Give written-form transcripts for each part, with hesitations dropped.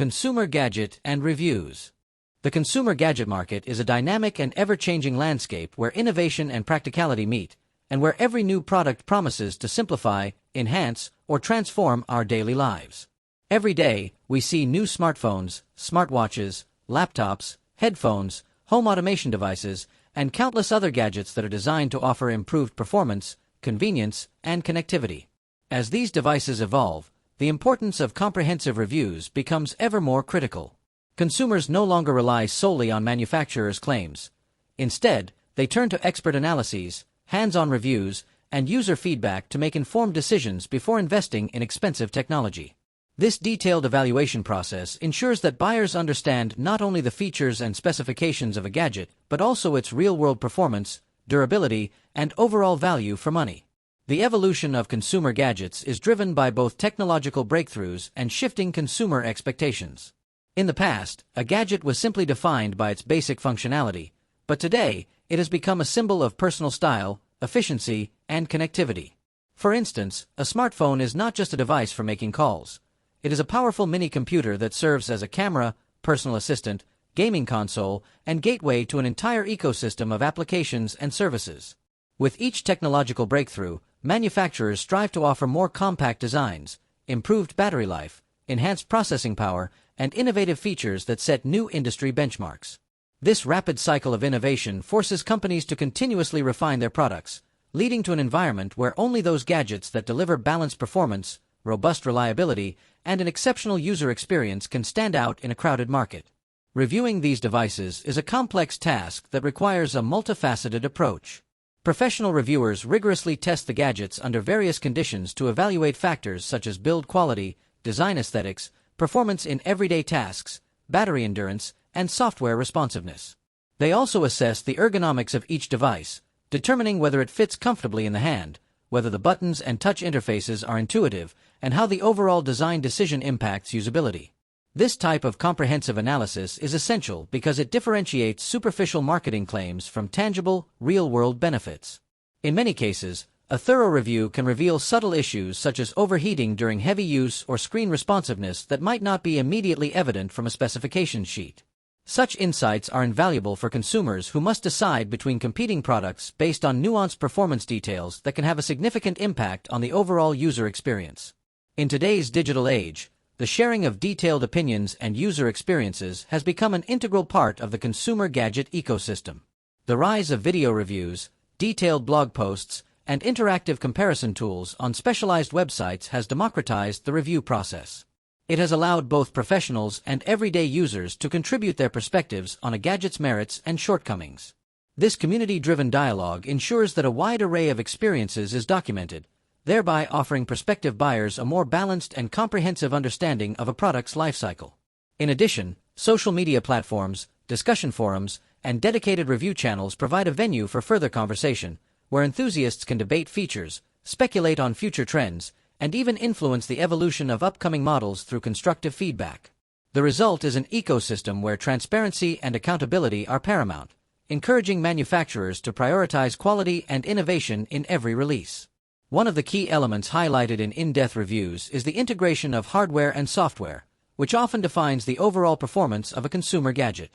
Consumer gadget and reviews. The consumer gadget market is a dynamic and ever-changing landscape where innovation and practicality meet, and where every new product promises to simplify, enhance, or transform our daily lives. Every day, we see new smartphones, smartwatches, laptops, headphones, home automation devices, and countless other gadgets that are designed to offer improved performance, convenience, and connectivity. As these devices evolve, the importance of comprehensive reviews becomes ever more critical. Consumers no longer rely solely on manufacturers' claims. Instead, they turn to expert analyses, hands-on reviews, and user feedback to make informed decisions before investing in expensive technology. This detailed evaluation process ensures that buyers understand not only the features and specifications of a gadget, but also its real-world performance, durability, and overall value for money. The evolution of consumer gadgets is driven by both technological breakthroughs and shifting consumer expectations. In the past, a gadget was simply defined by its basic functionality, but today, it has become a symbol of personal style, efficiency, and connectivity. For instance, a smartphone is not just a device for making calls. It is a powerful mini-computer that serves as a camera, personal assistant, gaming console, and gateway to an entire ecosystem of applications and services. With each technological breakthrough, manufacturers strive to offer more compact designs, improved battery life, enhanced processing power, and innovative features that set new industry benchmarks. This rapid cycle of innovation forces companies to continuously refine their products, leading to an environment where only those gadgets that deliver balanced performance, robust reliability, and an exceptional user experience can stand out in a crowded market. Reviewing these devices is a complex task that requires a multifaceted approach. Professional reviewers rigorously test the gadgets under various conditions to evaluate factors such as build quality, design aesthetics, performance in everyday tasks, battery endurance, and software responsiveness. They also assess the ergonomics of each device, determining whether it fits comfortably in the hand, whether the buttons and touch interfaces are intuitive, and how the overall design decision impacts usability. This type of comprehensive analysis is essential because it differentiates superficial marketing claims from tangible, real-world benefits. In many cases, a thorough review can reveal subtle issues such as overheating during heavy use or screen responsiveness that might not be immediately evident from a specification sheet. Such insights are invaluable for consumers who must decide between competing products based on nuanced performance details that can have a significant impact on the overall user experience. In today's digital age, the sharing of detailed opinions and user experiences has become an integral part of the consumer gadget ecosystem. The rise of video reviews, detailed blog posts, and interactive comparison tools on specialized websites has democratized the review process. It has allowed both professionals and everyday users to contribute their perspectives on a gadget's merits and shortcomings. This community-driven dialogue ensures that a wide array of experiences is documented, thereby offering prospective buyers a more balanced and comprehensive understanding of a product's lifecycle. In addition, social media platforms, discussion forums, and dedicated review channels provide a venue for further conversation, where enthusiasts can debate features, speculate on future trends, and even influence the evolution of upcoming models through constructive feedback. The result is an ecosystem where transparency and accountability are paramount, encouraging manufacturers to prioritize quality and innovation in every release. One of the key elements highlighted in in-depth reviews is the integration of hardware and software, which often defines the overall performance of a consumer gadget.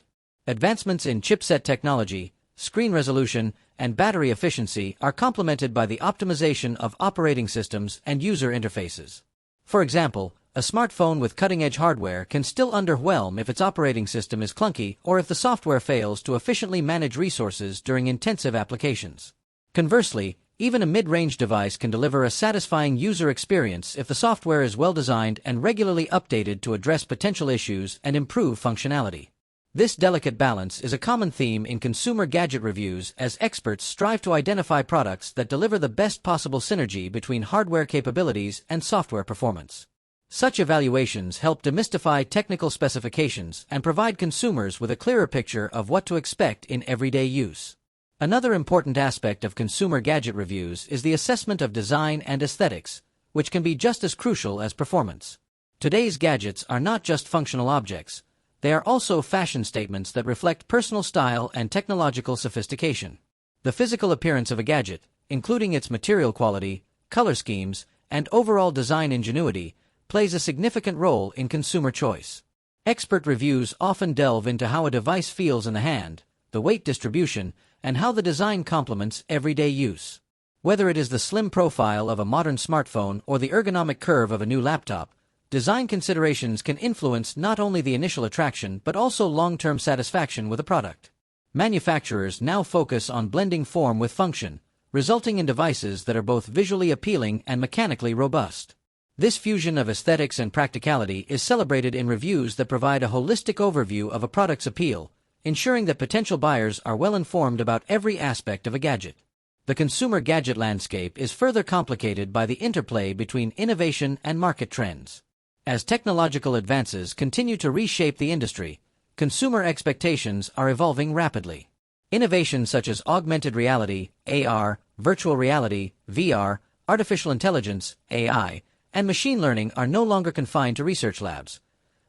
Advancements in chipset technology, screen resolution, and battery efficiency are complemented by the optimization of operating systems and user interfaces. For example, a smartphone with cutting-edge hardware can still underwhelm if its operating system is clunky or if the software fails to efficiently manage resources during intensive applications. Conversely, even a mid-range device can deliver a satisfying user experience if the software is well-designed and regularly updated to address potential issues and improve functionality. This delicate balance is a common theme in consumer gadget reviews as experts strive to identify products that deliver the best possible synergy between hardware capabilities and software performance. Such evaluations help demystify technical specifications and provide consumers with a clearer picture of what to expect in everyday use. Another important aspect of consumer gadget reviews is the assessment of design and aesthetics, which can be just as crucial as performance. Today's gadgets are not just functional objects. They are also fashion statements that reflect personal style and technological sophistication. The physical appearance of a gadget, including its material quality, color schemes, and overall design ingenuity, plays a significant role in consumer choice. Expert reviews often delve into how a device feels in the hand, the weight distribution, and how the design complements everyday use. Whether it is the slim profile of a modern smartphone or the ergonomic curve of a new laptop, design considerations can influence not only the initial attraction but also long-term satisfaction with a product. Manufacturers now focus on blending form with function, resulting in devices that are both visually appealing and mechanically robust. This fusion of aesthetics and practicality is celebrated in reviews that provide a holistic overview of a product's appeal, ensuring that potential buyers are well informed about every aspect of a gadget. The consumer gadget landscape is further complicated by the interplay between innovation and market trends. As technological advances continue to reshape the industry, consumer expectations are evolving rapidly. Innovations such as augmented reality, AR, virtual reality, VR, artificial intelligence, AI, and machine learning are no longer confined to research labs.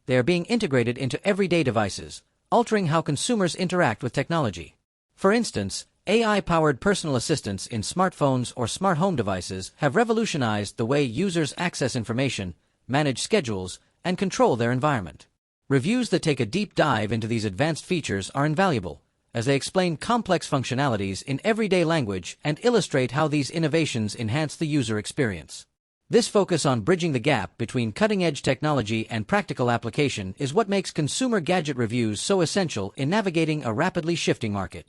They are being integrated into everyday devices, altering how consumers interact with technology. For instance, AI-powered personal assistants in smartphones or smart home devices have revolutionized the way users access information, manage schedules, and control their environment. Reviews that take a deep dive into these advanced features are invaluable, as they explain complex functionalities in everyday language and illustrate how these innovations enhance the user experience. This focus on bridging the gap between cutting-edge technology and practical application is what makes consumer gadget reviews so essential in navigating a rapidly shifting market.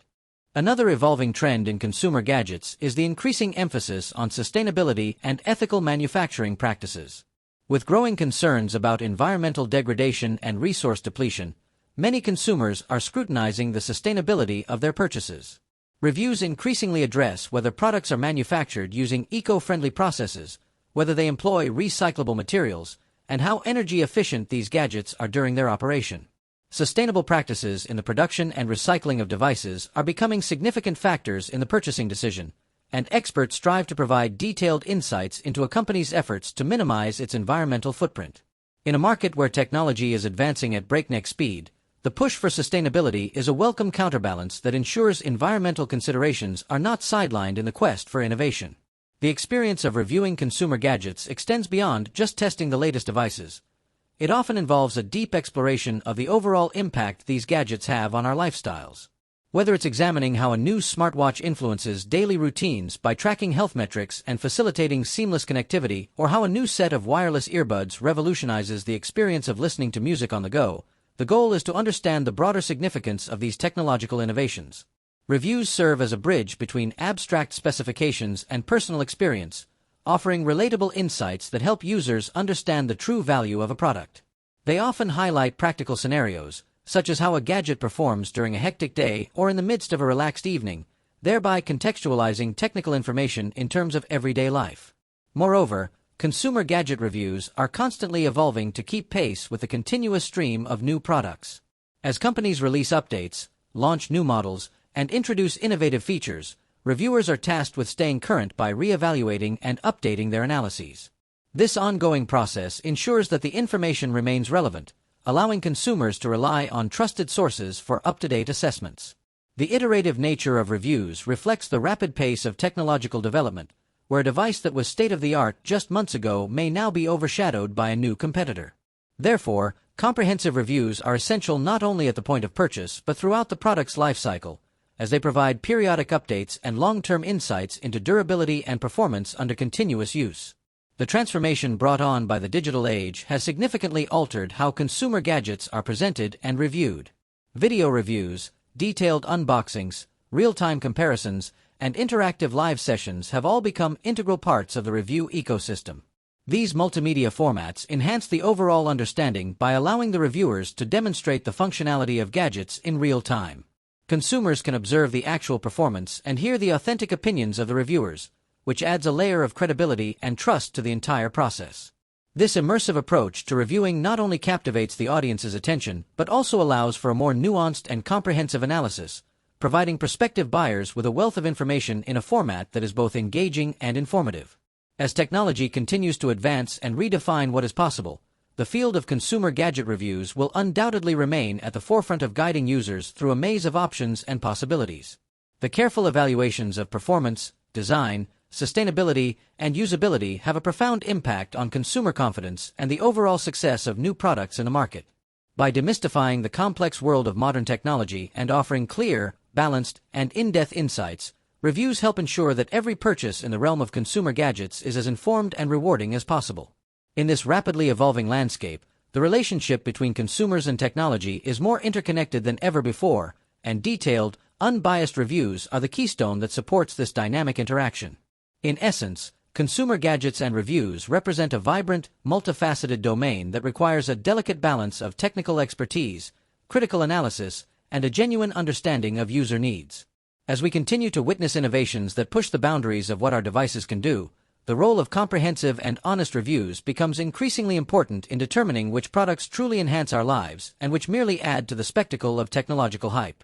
Another evolving trend in consumer gadgets is the increasing emphasis on sustainability and ethical manufacturing practices. With growing concerns about environmental degradation and resource depletion, many consumers are scrutinizing the sustainability of their purchases. Reviews increasingly address whether products are manufactured using eco-friendly processes, whether they employ recyclable materials, and how energy efficient these gadgets are during their operation. Sustainable practices in the production and recycling of devices are becoming significant factors in the purchasing decision, and experts strive to provide detailed insights into a company's efforts to minimize its environmental footprint. In a market where technology is advancing at breakneck speed, the push for sustainability is a welcome counterbalance that ensures environmental considerations are not sidelined in the quest for innovation. The experience of reviewing consumer gadgets extends beyond just testing the latest devices. It often involves a deep exploration of the overall impact these gadgets have on our lifestyles. Whether it's examining how a new smartwatch influences daily routines by tracking health metrics and facilitating seamless connectivity, or how a new set of wireless earbuds revolutionizes the experience of listening to music on the go, the goal is to understand the broader significance of these technological innovations. Reviews serve as a bridge between abstract specifications and personal experience, offering relatable insights that help users understand the true value of a product. They often highlight practical scenarios, such as how a gadget performs during a hectic day or in the midst of a relaxed evening, thereby contextualizing technical information in terms of everyday life. Moreover, consumer gadget reviews are constantly evolving to keep pace with the continuous stream of new products. As companies release updates, launch new models, and introduce innovative features, reviewers are tasked with staying current by re-evaluating and updating their analyses. This ongoing process ensures that the information remains relevant, allowing consumers to rely on trusted sources for up-to-date assessments. The iterative nature of reviews reflects the rapid pace of technological development, where a device that was state-of-the-art just months ago may now be overshadowed by a new competitor. Therefore, comprehensive reviews are essential not only at the point of purchase but throughout the product's life cycle, as they provide periodic updates and long-term insights into durability and performance under continuous use. The transformation brought on by the digital age has significantly altered how consumer gadgets are presented and reviewed. Video reviews, detailed unboxings, real-time comparisons, and interactive live sessions have all become integral parts of the review ecosystem. These multimedia formats enhance the overall understanding by allowing the reviewers to demonstrate the functionality of gadgets in real time. Consumers can observe the actual performance and hear the authentic opinions of the reviewers, which adds a layer of credibility and trust to the entire process. This immersive approach to reviewing not only captivates the audience's attention but also allows for a more nuanced and comprehensive analysis, providing prospective buyers with a wealth of information in a format that is both engaging and informative. As technology continues to advance and redefine what is possible, the field of consumer gadget reviews will undoubtedly remain at the forefront of guiding users through a maze of options and possibilities. The careful evaluations of performance, design, sustainability, and usability have a profound impact on consumer confidence and the overall success of new products in the market. By demystifying the complex world of modern technology and offering clear, balanced, and in-depth insights, reviews help ensure that every purchase in the realm of consumer gadgets is as informed and rewarding as possible. In this rapidly evolving landscape, the relationship between consumers and technology is more interconnected than ever before, and detailed, unbiased reviews are the keystone that supports this dynamic interaction. In essence, consumer gadgets and reviews represent a vibrant, multifaceted domain that requires a delicate balance of technical expertise, critical analysis, and a genuine understanding of user needs. As we continue to witness innovations that push the boundaries of what our devices can do, the role of comprehensive and honest reviews becomes increasingly important in determining which products truly enhance our lives and which merely add to the spectacle of technological hype.